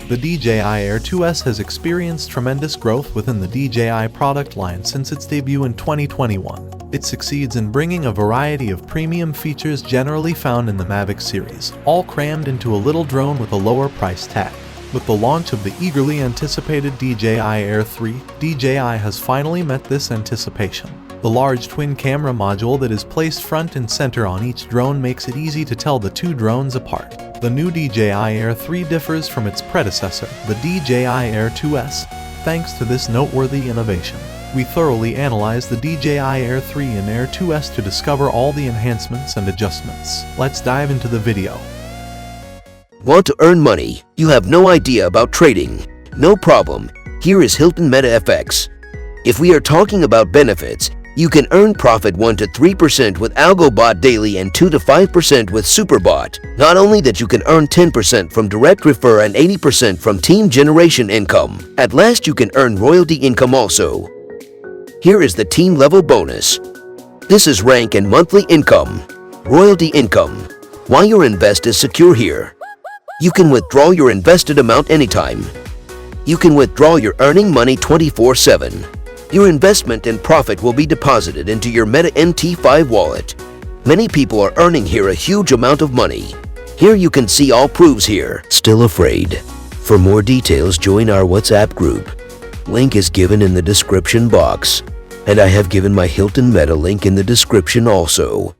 The DJI Air 2S has experienced tremendous growth within the DJI product line since its debut in 2021. It succeeds in bringing a variety of premium features generally found in the Mavic series, all crammed into a little drone with a lower price tag. With the launch of the eagerly anticipated DJI Air 3, DJI has finally met this anticipation. The large twin camera module that is placed front and center on each drone makes it easy to tell the two drones apart. The new DJI Air 3 differs from its predecessor, the DJI Air 2S, thanks to this noteworthy innovation. We thoroughly analyzed the DJI Air 3 and Air 2S to discover all the enhancements and adjustments. Let's dive into the video. Want to earn money? You have no idea about trading? No problem. Here is Hilton Meta FX. If we are talking about benefits, you can earn profit 1 to 3% with AlgoBot Daily and 2 to 5% with SuperBot. Not only that, you can earn 10% from direct refer and 80% from team generation income. At last, you can earn royalty income also. Here is the team level bonus. This is rank and monthly income. Royalty income. Why your invest is secure here. You can withdraw your invested amount anytime. You can withdraw your earning money 24/7. Your investment and profit will be deposited into your Meta MT5 wallet. Many people are earning here a huge amount of money. Here you can see all proofs here. Still afraid? For more details, join our WhatsApp group. Link is given in the description box. And I have given my Hilton Meta link in the description also.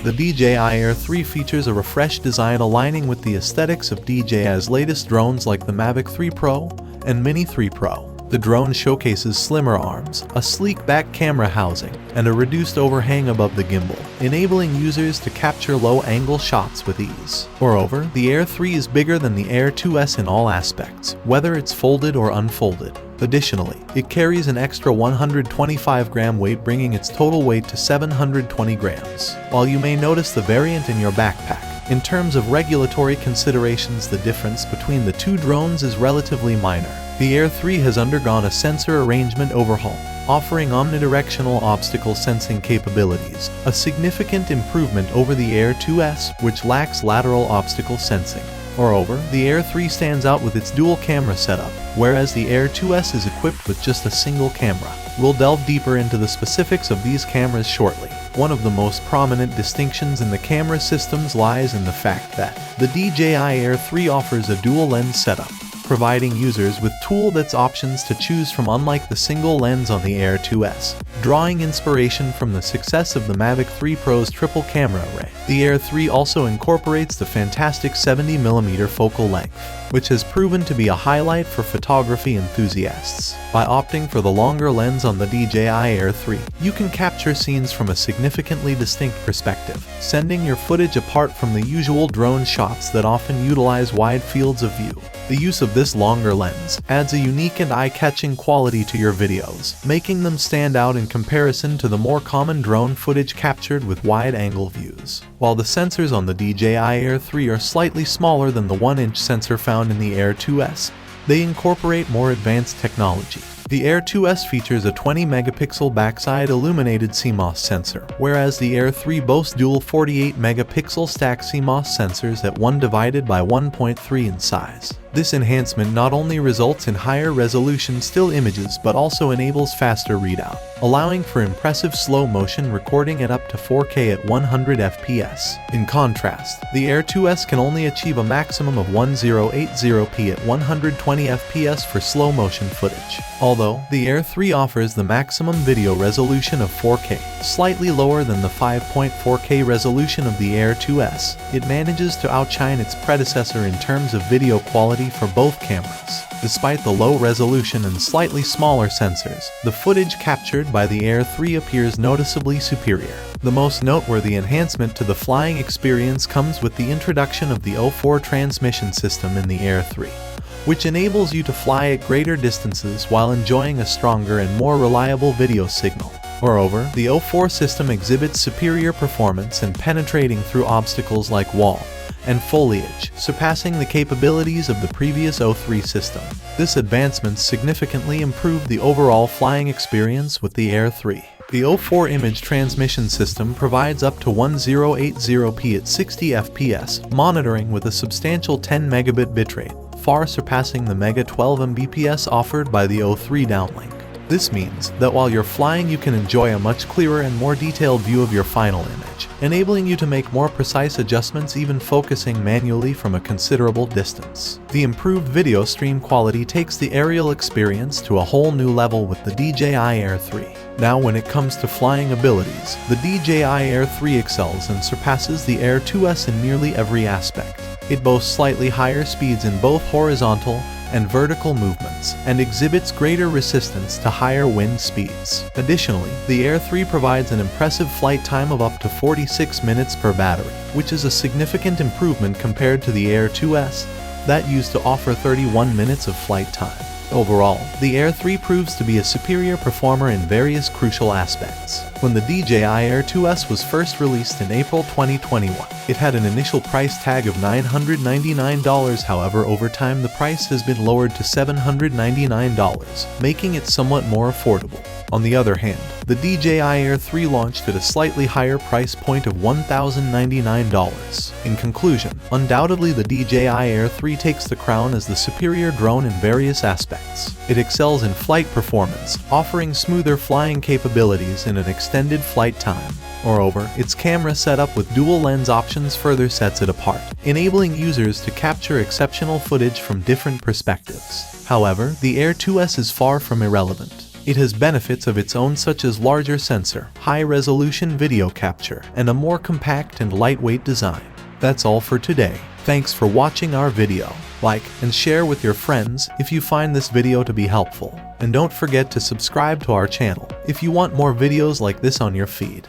The DJI Air 3 features a refreshed design aligning with the aesthetics of DJI's latest drones like the Mavic 3 Pro and Mini 3 Pro. The drone showcases slimmer arms, a sleek back camera housing, and a reduced overhang above the gimbal, enabling users to capture low-angle shots with ease. Moreover, the Air 3 is bigger than the Air 2S in all aspects, whether it's folded or unfolded. Additionally, it carries an extra 125-gram weight, bringing its total weight to 720 grams. While you may notice the variant in your backpack, in terms of regulatory considerations, the difference between the two drones is relatively minor. The Air 3 has undergone a sensor arrangement overhaul, offering omnidirectional obstacle sensing capabilities, a significant improvement over the Air 2S, which lacks lateral obstacle sensing. Moreover, the Air 3 stands out with its dual camera setup, whereas the Air 2S is equipped with just a single camera. We'll delve deeper into the specifics of these cameras shortly. One of the most prominent distinctions in the camera systems lies in the fact that the DJI Air 3 offers a dual lens setup, providing users with tool-that's options to choose from, unlike the single lens on the Air 2S. Drawing inspiration from the success of the Mavic 3 Pro's triple camera array, the Air 3 also incorporates the fantastic 70mm focal length, which has proven to be a highlight for photography enthusiasts. By opting for the longer lens on the DJI Air 3, you can capture scenes from a significantly distinct perspective, sending your footage apart from the usual drone shots that often utilize wide fields of view. The use of this longer lens adds a unique and eye-catching quality to your videos, making them stand out in comparison to the more common drone footage captured with wide-angle views. While the sensors on the DJI Air 3 are slightly smaller than the 1-inch sensor found in the Air 2S, they incorporate more advanced technology. The Air 2S features a 20-megapixel backside illuminated CMOS sensor, whereas the Air 3 boasts dual 48-megapixel stack CMOS sensors at 1/1.3 in size. This enhancement not only results in higher resolution still images but also enables faster readout, allowing for impressive slow-motion recording at up to 4K at 100 FPS. In contrast, the Air 2S can only achieve a maximum of 1080p at 120 FPS for slow-motion footage. Although the Air 3 offers the maximum video resolution of 4K, slightly lower than the 5.4K resolution of the Air 2S, it manages to outshine its predecessor in terms of video quality for both cameras. Despite the low resolution and slightly smaller sensors, the footage captured by the Air 3 appears noticeably superior. The most noteworthy enhancement to the flying experience comes with the introduction of the O4 transmission system in the Air 3, which enables you to fly at greater distances while enjoying a stronger and more reliable video signal. Moreover, the O4 system exhibits superior performance in penetrating through obstacles like wall and foliage, surpassing the capabilities of the previous O3 system. This advancement significantly improved the overall flying experience with the Air 3. The 04 image transmission system provides up to 1080p at 60 fps, monitoring with a substantial 10 megabit bitrate, far surpassing the Mega 12 Mbps offered by the 03 downlink. This means that while you're flying you can enjoy a much clearer and more detailed view of your final image, enabling you to make more precise adjustments even focusing manually from a considerable distance. The improved video stream quality takes the aerial experience to a whole new level with the DJI Air 3. Now when it comes to flying abilities, the DJI Air 3 excels and surpasses the Air 2S in nearly every aspect. It boasts slightly higher speeds in both horizontal and vertical movements, and exhibits greater resistance to higher wind speeds. Additionally, the Air 3 provides an impressive flight time of up to 46 minutes per battery, which is a significant improvement compared to the Air 2S that used to offer 31 minutes of flight time. Overall, the Air 3 proves to be a superior performer in various crucial aspects. When the DJI Air 2S was first released in April 2021, it had an initial price tag of $999, however over time the price has been lowered to $799, making it somewhat more affordable. On the other hand, the DJI Air 3 launched at a slightly higher price point of $1,099. In conclusion, undoubtedly the DJI Air 3 takes the crown as the superior drone in various aspects. It excels in flight performance, offering smoother flying capabilities and an extended flight time. Moreover, its camera setup with dual lens options further sets it apart, enabling users to capture exceptional footage from different perspectives. However, the Air 2S is far from irrelevant. It has benefits of its own such as larger sensor, high-resolution video capture, and a more compact and lightweight design. That's all for today. Thanks for watching our video. Like and share with your friends if you find this video to be helpful. And don't forget to subscribe to our channel if you want more videos like this on your feed.